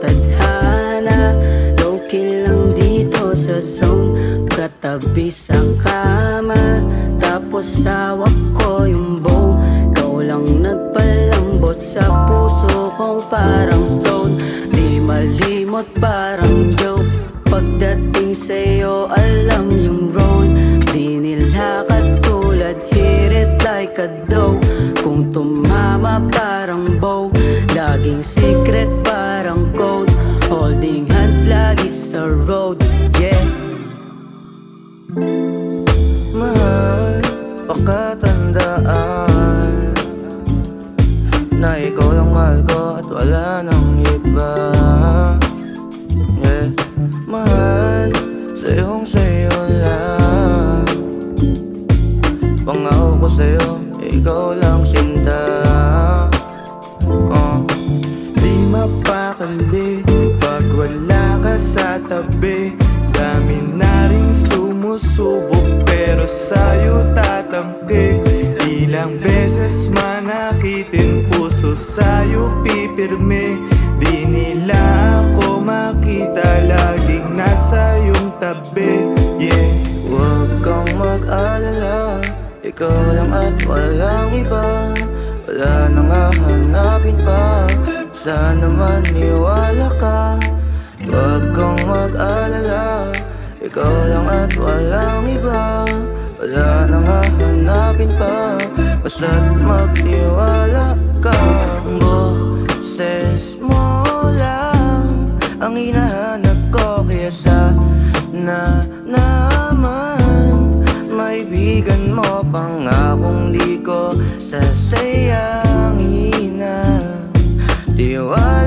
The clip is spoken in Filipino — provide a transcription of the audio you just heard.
tadhana. Low-key lang dito sa zone, katabi sa kama. Tapos hawak ko yung bow, ikaw lang nagpalambot sa puso kong parang stone. Di malimot parang joke, pagdating sa'yo alam yung role. Di nila katulad, hit it like a dough. Kung tumama parang bow, laging secret parang code. Holding hands lagi sa road, yeah. Mahal, pakatandaan na ikaw lang mahal ko at wala nang iba. Yeah, mahal, sa'yo lang. Pangako ko sa'yo, ikaw lang sinta. Di mapakali pag wala ka sa tabi. Dami na ring sumusubok pero sa'yo tatampi. Ilang beses manakitin puso sa'yo pipirmi. Di nila ako makita, laging nasa iyong tabi, yeah. Huwag kang mag-alala, ikaw lang at walang iba. Wala nang hahanapin pa, sana maniwala ka. Huwag kang mag-alala, ikaw lang at walang iba. Wala nang hahanapin pa, basta't magtiwala ka. Boses mo lang ang hinahanap ko, kaya sana naman maibigan mo. Pangakong di ko sasayangin na tiwala